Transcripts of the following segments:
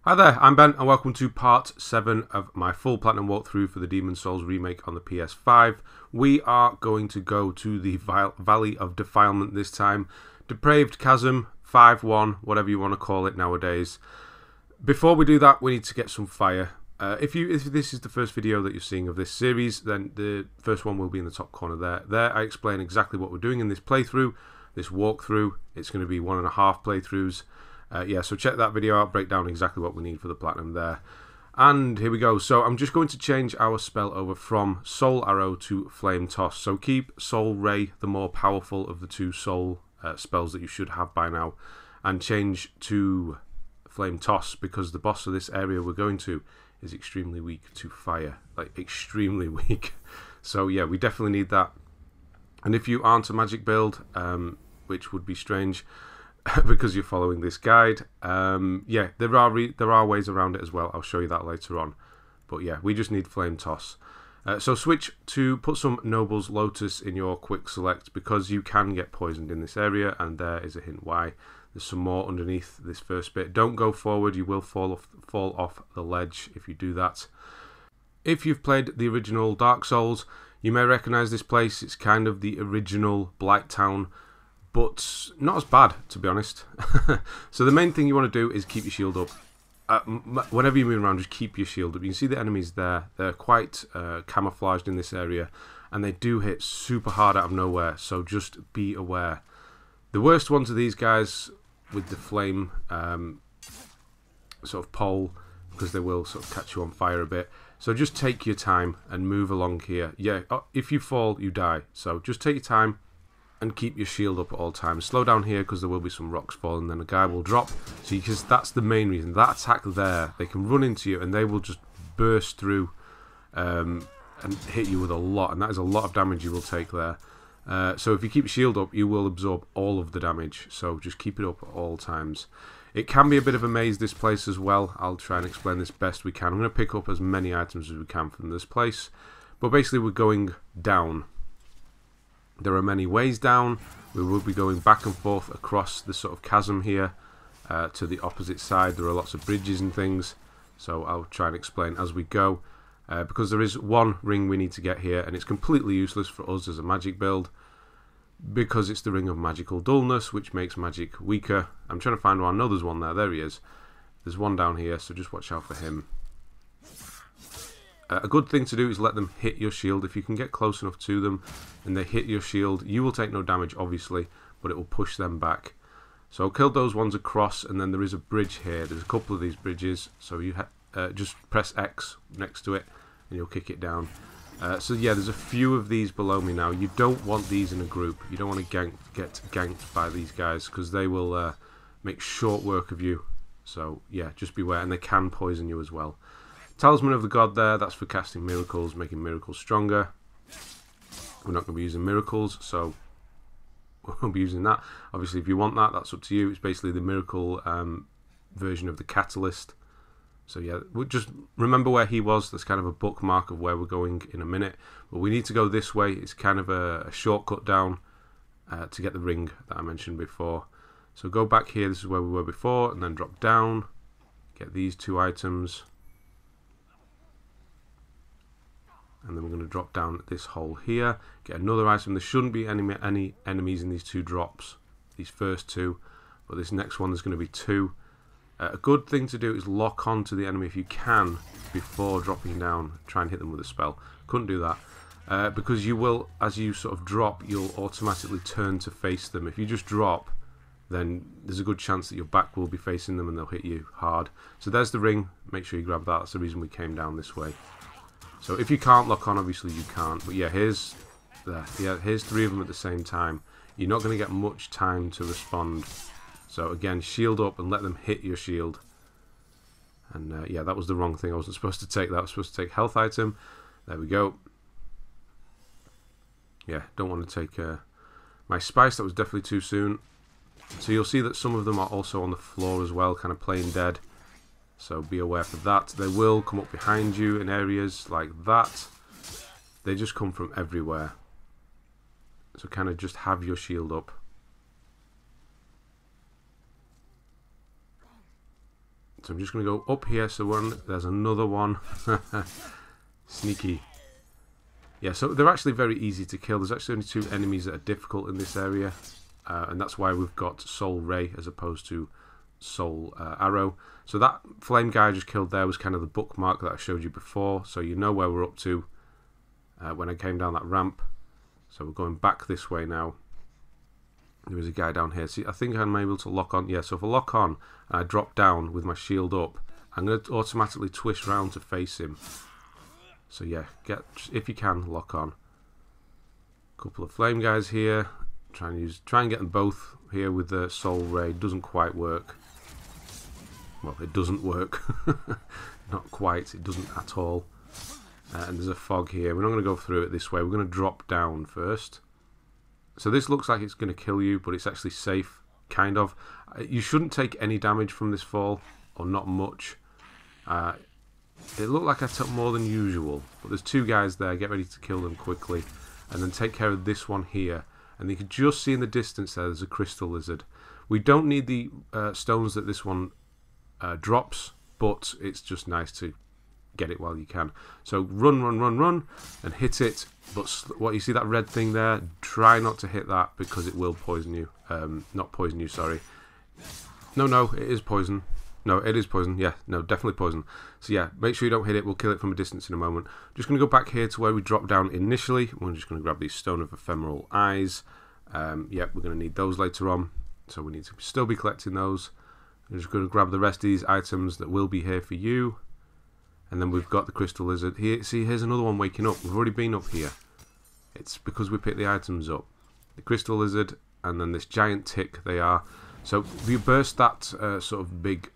Hi there, I'm Ben and welcome to part 7 of my full platinum walkthrough for the Demon's Souls remake on the PS5. We are going to go to the Valley of Defilement this time. Depraved Chasm, 5-1, whatever you want to call it nowadays. Before we do that, we need to get some fire. If this is the first video that you're seeing of this series, then the first one will be in the top corner there. There I explain exactly what we're doing in this playthrough, this walkthrough. It's going to be 1.5 playthroughs. Yeah, so check that video out, break down exactly what we need for the platinum there. And here we go. So I'm just going to change our spell over from Soul Arrow to Flame Toss. So keep Soul Ray, the more powerful of the two soul spells that you should have by now, and change to Flame Toss because the boss of this area we're going to is extremely weak to fire. Like, extremely weak. So yeah, we definitely need that. And if you aren't a magic build, which would be strange, because you're following this guide, yeah, there are ways around it as well. I'll show you that later on, but yeah, we just need Flame Toss. So switch to put some Noble's Lotus in your quick select because you can get poisoned in this area, and there is a hint why. There's some more underneath this first bit. Don't go forward, you will fall off the ledge if you do that. If you've played the original Dark Souls, you may recognise this place. It's kind of the original Blighttown, but not as bad, to be honest. So the main thing you want to do is keep your shield up. Whenever you move around, just keep your shield up. You can see the enemies there. They're quite camouflaged in this area, and they do hit super hard out of nowhere, so just be aware. The worst ones are these guys with the flame sort of pole, because they will sort of catch you on fire a bit. So just take your time and move along here. Yeah, if you fall, you die. So just take your time and keep your shield up at all times. Slow down here because there will be some rocks falling, then a guy will drop. So because that's the main reason. That attack there, they can run into you and they will just burst through and hit you with a lot, and that is a lot of damage you will take there. So if you keep your shield up, you will absorb all of the damage. So just keep it up at all times. It can be a bit of a maze, this place as well. I'll try and explain this best we can. I'm going to pick up as many items as we can from this place. But basically we're going down. There are many ways down. We will be going back and forth across the sort of chasm here to the opposite side. There are lots of bridges and things, so I'll try and explain as we go. Because there is one ring we need to get here, and it's completely useless for us as a magic build, because it's the ring of magical dullness, which makes magic weaker. I'm trying to find one. I know there's one there. There he is. There's one down here, so just watch out for him. A good thing to do is let them hit your shield. If you can get close enough to them and they hit your shield, you will take no damage, obviously, but it will push them back. So I'll kill those ones across, and then there is a bridge here. There's a couple of these bridges, so you just press X next to it and you'll kick it down. So yeah, there's a few of these below me now. You don't want these in a group. You don't want to get ganked by these guys because they will make short work of you. So yeah, just beware, and they can poison you as well. Talisman of the God there, that's for casting miracles, making miracles stronger. We're not going to be using miracles, so we'll be using that. Obviously, if you want that, that's up to you. It's basically the miracle version of the catalyst. So yeah, we'll just remember where he was. That's kind of a bookmark of where we're going in a minute. But we need to go this way. It's kind of a shortcut down to get the ring that I mentioned before. So go back here, this is where we were before, and then drop down. Get these two items. And then we're going to drop down this hole here, get another item. There shouldn't be any enemies in these two drops, these first two, but this next one there's going to be two. A good thing to do is lock on to the enemy if you can before dropping down. Try and hit them with a spell. Couldn't do that because you will, as you sort of drop, you'll automatically turn to face them. If you just drop, then there's a good chance that your back will be facing them and they'll hit you hard. So there's the ring. Make sure you grab that. That's the reason we came down this way. So if you can't lock on, obviously you can't. But yeah, here's 3 of them at the same time. You're not going to get much time to respond. So again, shield up and let them hit your shield. And yeah, that was the wrong thing. I wasn't supposed to take that. I was supposed to take health item. There we go. Yeah, don't want to take my spice. That was definitely too soon. So you'll see that some of them are also on the floor as well, kind of playing dead. So be aware for that. They will come up behind you in areas like that. They just come from everywhere. So kind of just have your shield up. So I'm just going to go up here. So there's another one. Sneaky. Yeah, so they're actually very easy to kill. There's actually only 2 enemies that are difficult in this area. And that's why we've got Soul Ray as opposed to Soul Arrow. So that flame guy I just killed there was kind of the bookmark that I showed you before. So you know where we're up to when I came down that ramp. So we're going back this way now. There is a guy down here. See, I think I'm able to lock on. Yeah, so if I lock on and I drop down with my shield up, I'm going to automatically twist round to face him. So yeah, if you can, lock on. Couple of flame guys here. Try and get them both here with the Soul Ray. Doesn't quite work. Well, it doesn't work. Not quite. It doesn't at all. And there's a fog here. We're not going to go through it this way. We're going to drop down first. So this looks like it's going to kill you, but it's actually safe, kind of. You shouldn't take any damage from this fall, or not much. It looked like I took more than usual, but there's 2 guys there. Get ready to kill them quickly, and then take care of this one here. And you can just see in the distance there's a crystal lizard. We don't need the stones that this one drops, but it's just nice to get it while you can. So run, and hit it. But what you see, that red thing there, try not to hit that because it will poison you. Not poison you, sorry. No, it is poison. No, it is poison. Yeah, no, definitely poison. So yeah, make sure you don't hit it. We'll kill it from a distance in a moment. Just going to go back here to where we dropped down initially. We're just going to grab these Stone of Ephemeral Eyes. Yep, we're going to need those later on. So we need to still be collecting those. I'm just going to grab the rest of these items that will be here for you. And then we've got the Crystal Lizard. Here, see, here's another one waking up. We've already been up here. It's because we picked the items up. The Crystal Lizard and then this giant tick they are. So if you burst that sort of big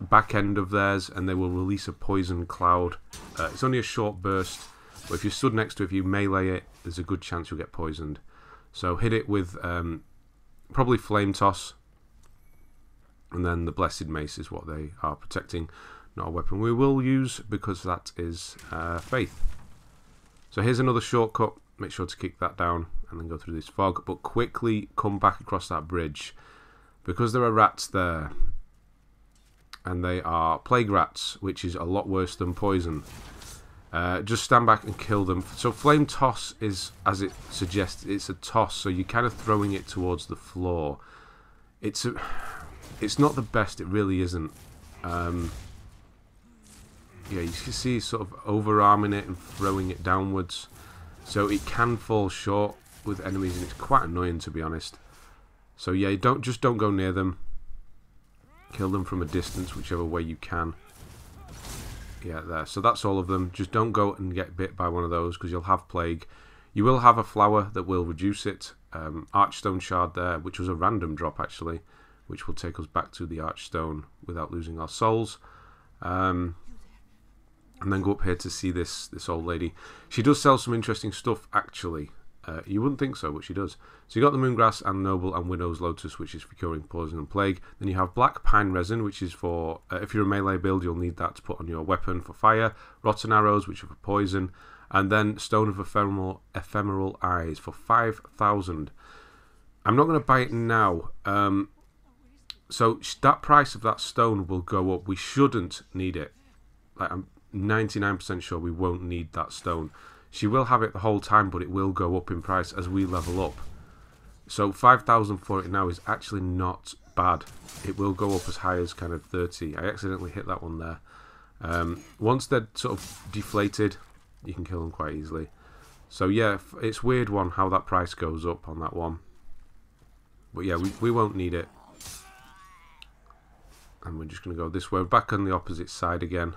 back end of theirs and they will release a poison cloud. It's only a short burst, but if you stood next to it, if you melee it, there's a good chance you'll get poisoned. So hit it with probably Flame Toss, and then the Blessed Mace is what they are protecting. Not a weapon we will use because that is Faith. So here's another shortcut. Make sure to kick that down and then go through this fog, but quickly come back across that bridge because there are rats there. And they are plague rats, which is a lot worse than poison. Just stand back and kill them. So Flame Toss is, as it suggests, it's a toss. So you're kind of throwing it towards the floor. It's not the best. It really isn't. Yeah, you can see sort of overarming it and throwing it downwards. So it can fall short with enemies, and it's quite annoying to be honest. So yeah, don't go near them. Kill them from a distance, whichever way you can. Yeah, there. So that's all of them. Just don't go and get bit by one of those because you'll have plague. You will have a flower that will reduce it. Archstone Shard there, which was a random drop actually, which will take us back to the Archstone without losing our souls. And then go up here to see this old lady. She does sell some interesting stuff actually. You wouldn't think so, but she does. So you got the Moongrass and Noble and Widow's Lotus, which is for curing poison and plague. Then you have Black Pine Resin, which is for, if you're a melee build, you'll need that to put on your weapon for fire. Rotten Arrows, which are for poison. And then Stone of Ephemeral Eyes for 5,000. I'm not going to buy it now. So that price of that stone will go up. We shouldn't need it. Like, I'm 99% sure we won't need that stone. She will have it the whole time, but it will go up in price as we level up. So 5,000 for it now is actually not bad. It will go up as high as kind of 30. I accidentally hit that one there. Once they're sort of deflated, you can kill them quite easily. So yeah, it's weird one how that price goes up on that one. But yeah, we won't need it. And we're just going to go this way. We're back on the opposite side again.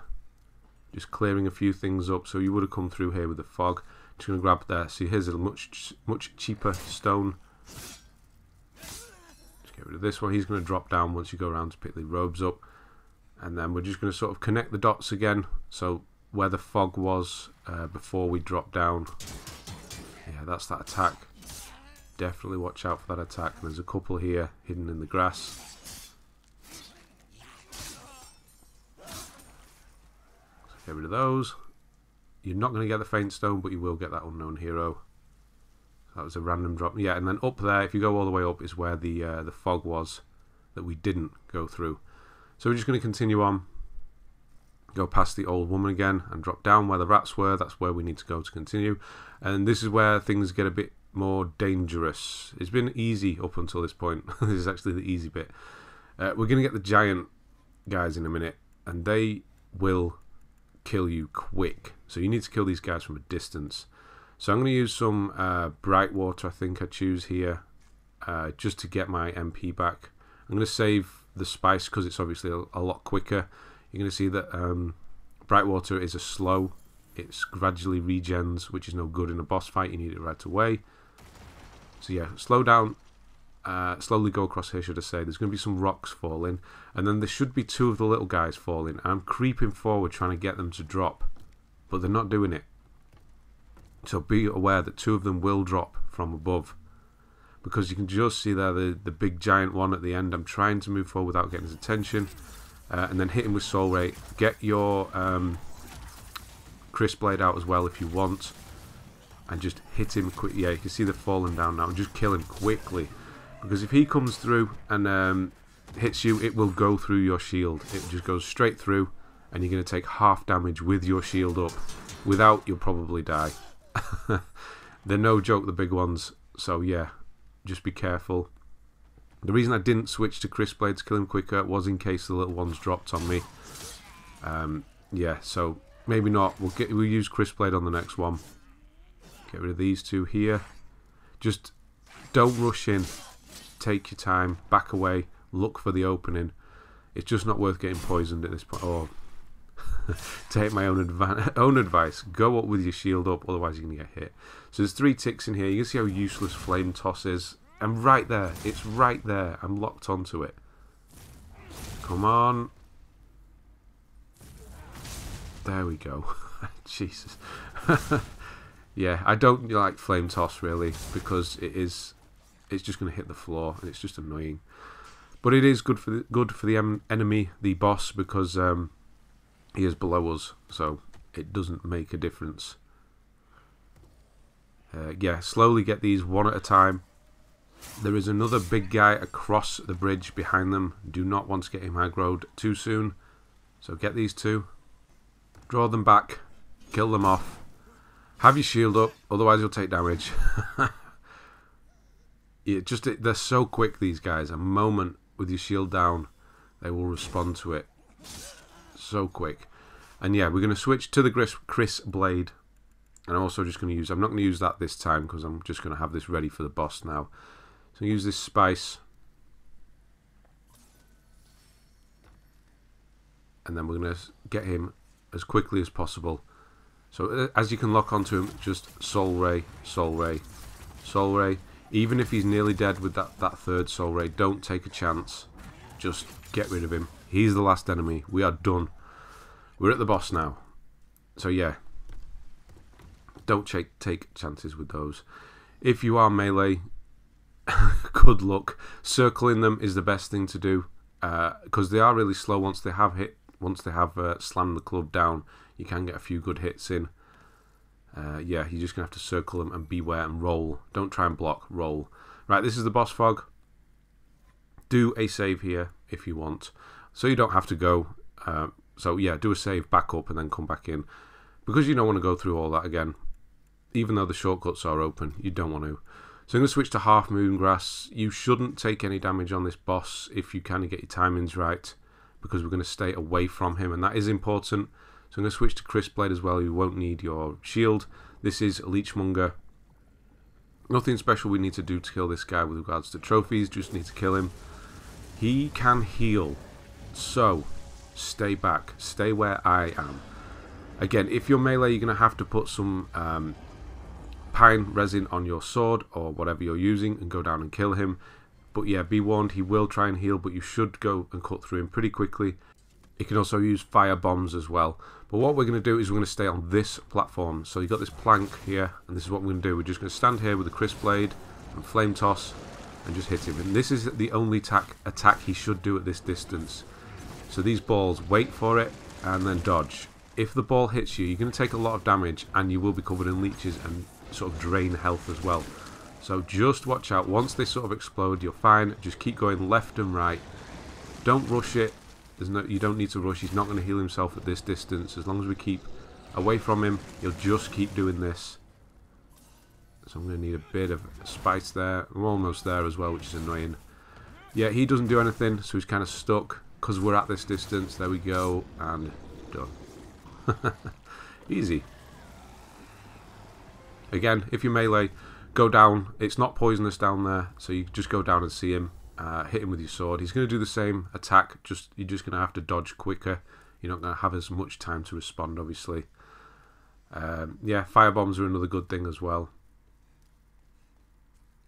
Just clearing a few things up. So you would have come through here with the fog. Just going to grab there. See, here's a much cheaper stone. Just get rid of this one. He's going to drop down once you go around to pick the robes up. And then we're just going to sort of connect the dots again. So where the fog was before we dropped down. Yeah, that's that attack. Definitely watch out for that attack. And there's a couple here hidden in the grass. Get rid of those. You're not going to get the Faint Stone, but you will get that Unknown Hero. That was a random drop. Yeah, and then up there, if you go all the way up, is where the fog was that we didn't go through. So we're just going to continue on. Go past the old woman again and drop down where the rats were. That's where we need to go to continue. And this is where things get a bit more dangerous. It's been easy up until this point. This is actually the easy bit. We're going to get the giant guys in a minute, and they will kill you quick. So you need to kill these guys from a distance. So I'm going to use some bright water, I think I choose here, just to get my MP back. I'm going to save the spice because it's obviously a lot quicker. You're going to see that bright water is a slow. It's gradually regens, which is no good in a boss fight. You need it right away. So yeah, slow down. Slowly go across here, should I say. There's going to be some rocks falling. And then there should be two of the little guys falling. I'm creeping forward trying to get them to drop. But they're not doing it. So be aware that two of them will drop from above. Because you can just see there the big giant one at the end. I'm trying to move forward without getting his attention. And then hit him with Soul Ray. Get your Crisp Blade out as well if you want. And just hit him quick. Yeah, you can see they're falling down now. Just kill him quickly. Because if he comes through and hits you, it will go through your shield. It just goes straight through. And you're going to take half damage with your shield up. Without, you'll probably die. They're no joke, the big ones. So yeah, just be careful. The reason I didn't switch to Crisp Blade to kill him quicker was in case the little ones dropped on me. Yeah, so maybe not. We'll use Crisp Blade on the next one. Get rid of these two here. Just don't rush in. Take your time. Back away. Look for the opening. It's just not worth getting poisoned at this point. Oh, take my own advice. Go up with your shield up, otherwise you're going to get hit. So there's 3 ticks in here. You can see how useless Flame Toss is. I'm right there. It's right there. I'm locked onto it. Come on. There we go. Jesus. Yeah, I don't like Flame Toss really because it's just going to hit the floor and it's just annoying. But it is good for the enemy, the boss, because he is below us, so it doesn't make a difference. Yeah, slowly get these one at a time. There is another big guy across the bridge behind them. Do not want to get him aggroed too soon. So get these two. Draw them back. Kill them off. Have your shield up, otherwise you'll take damage. Yeah, they're so quick, these guys. A moment with your shield down, they will respond to it. So quick. And yeah, we're going to switch to the Crisp Blade. And I'm also just going to use... I'm not going to use that this time because I'm just going to have this ready for the boss now. So use this spice. And then we're going to get him as quickly as possible. So as you can lock onto him, just Soul Ray, Soul Ray, Soul Ray. Even if he's nearly dead with that third Soul Ray, don't take a chance. Just get rid of him. He's the last enemy. We are done. We're at the boss now. So yeah. Don't take chances with those. If you are melee, good luck. Circling them is the best thing to do. Because they are really slow once they have slammed the club down. You can get a few good hits in. Yeah, you're just going to have to circle them and beware and roll. Don't try and block, roll. Right, this is the boss fog. Do a save here if you want. So you don't have to go. So yeah, do a save, back up and then come back in. Because you don't want to go through all that again. Even though the shortcuts are open, you don't want to. So I'm going to switch to Half Moon Grass. You shouldn't take any damage on this boss if you kind of get your timings right. Because we're going to stay away from him and that is important. So I'm going to switch to Crisp Blade as well. You won't need your shield. This is Leechmonger. Nothing special we need to do to kill this guy with regards to trophies. Just need to kill him. He can heal. So, stay back. Stay where I am. Again, if you're melee, you're going to have to put some pine resin on your sword or whatever you're using and go down and kill him. But yeah, be warned, he will try and heal, but you should go and cut through him pretty quickly. You can also use fire bombs as well. But what we're going to do is we're going to stay on this platform. So you've got this plank here, and this is what we're going to do. We're just going to stand here with a Crisp Blade and Flame Toss and just hit him. And this is the only attack he should do at this distance. So these balls, wait for it and then dodge. If the ball hits you, you're going to take a lot of damage and you will be covered in leeches and sort of drain health as well. So just watch out. Once they sort of explode, you're fine. Just keep going left and right. Don't rush it. You don't need to rush. He's not going to heal himself at this distance. As long as we keep away from him, he'll just keep doing this. So I'm going to need a bit of spice there. I'm almost there as well, which is annoying. Yeah, he doesn't do anything, so he's kind of stuck because we're at this distance. There we go, and done. Easy. Again, if you melee, go down. It's not poisonous down there, so you just go down and see him. Hit him with your sword. He's going to do the same attack, you're just going to have to dodge quicker. You're not going to have as much time to respond, obviously. Yeah, firebombs are another good thing as well.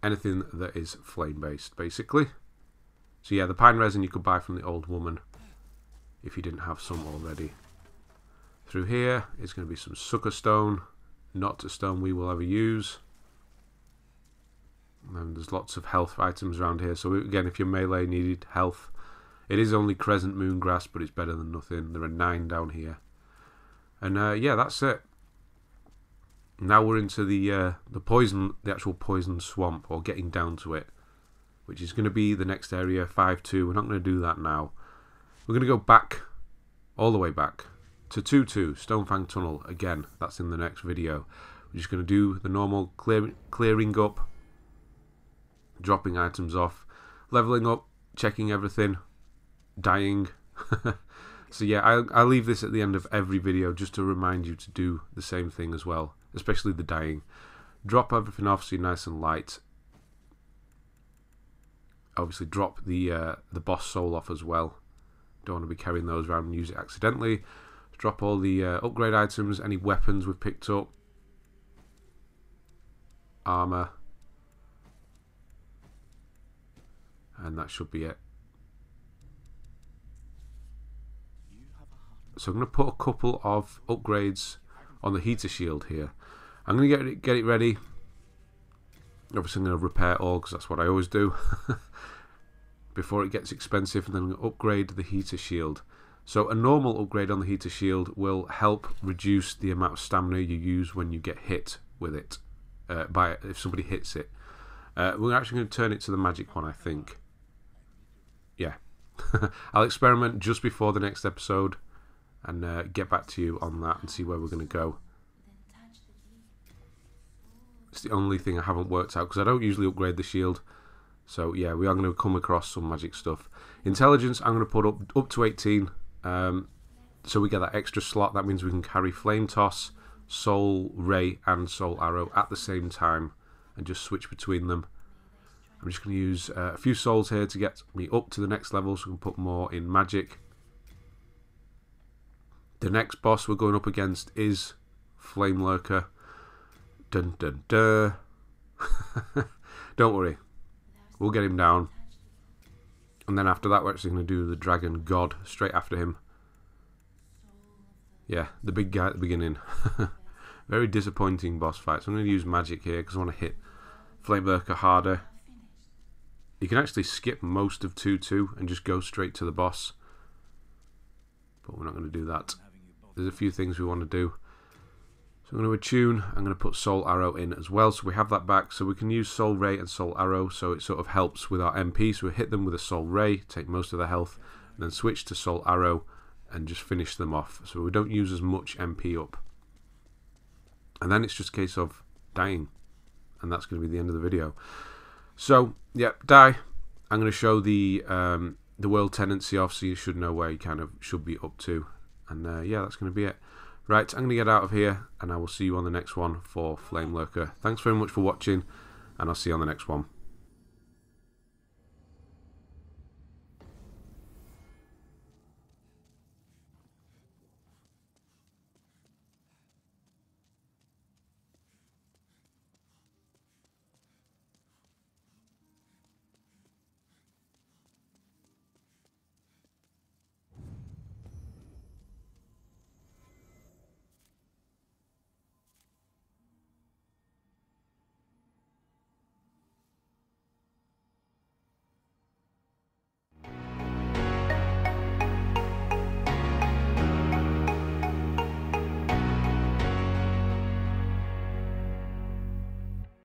Anything that is flame-based, basically. So yeah, the pine resin you could buy from the old woman if you didn't have some already. Through here is going to be some Suckerstone, not a stone we will ever use. And there's lots of health items around here. So again, if your melee needed health, it is only Crescent Moongrass, but it's better than nothing. There are 9 down here. And yeah, that's it. Now we're into the actual poison swamp, or getting down to it, which is going to be the next area, 5-2. We're not going to do that now. We're going to go back, all the way back, to 2-2, Stonefang Tunnel. Again, that's in the next video. We're just going to do the normal clearing up, dropping items off, leveling up, checking everything, dying. So yeah, I'll leave this at the end of every video just to remind you to do the same thing as well, especially the dying. Drop everything off so you're nice and light. Obviously drop the boss soul off as well. Don't want to be carrying those around and use it accidentally. Drop all the upgrade items, any weapons we've picked up, armor, and that should be it. So I'm going to put a couple of upgrades on the heater shield here. I'm going to get it ready. Obviously I'm going to repair all, because that's what I always do before it gets expensive, and then I'm going to upgrade the heater shield. So a normal upgrade on the heater shield will help reduce the amount of stamina you use when you get hit with it, if somebody hits it. We're actually going to turn it to the magic one, I think. Yeah. I'll experiment just before the next episode and get back to you on that and see where we're going to go. It's the only thing I haven't worked out, because I don't usually upgrade the shield. So yeah, we are going to come across some magic stuff. Intelligence I'm going to put up to 18, so we get that extra slot. That means we can carry Flame Toss, Soul Ray and Soul Arrow at the same time and just switch between them. I'm just going to use a few souls here to get me up to the next level, so we can put more in magic. The next boss we're going up against is Flame Lurker. Dun dun dun. Don't worry, we'll get him down. And then after that we're actually going to do the Dragon God straight after him. Yeah, the big guy at the beginning. Very disappointing boss fight. So I'm going to use magic here because I want to hit Flame Lurker harder. You can actually skip most of 2-2 and just go straight to the boss, but we're not going to do that. There's a few things we want to do. So I'm going to attune. I'm going to put Soul Arrow in as well, so we have that back. So we can use Soul Ray and Soul Arrow, so it sort of helps with our MP. So we hit them with a Soul Ray, take most of the health, and then switch to Soul Arrow and just finish them off, so we don't use as much MP up. And then it's just a case of dying, and that's going to be the end of the video. So yeah, die. I'm going to show the world tendency off, so you should know where you kind of should be up to. And yeah, that's going to be it. Right, I'm going to get out of here, and I will see you on the next one for Flame Lurker. Thanks very much for watching, and I'll see you on the next one.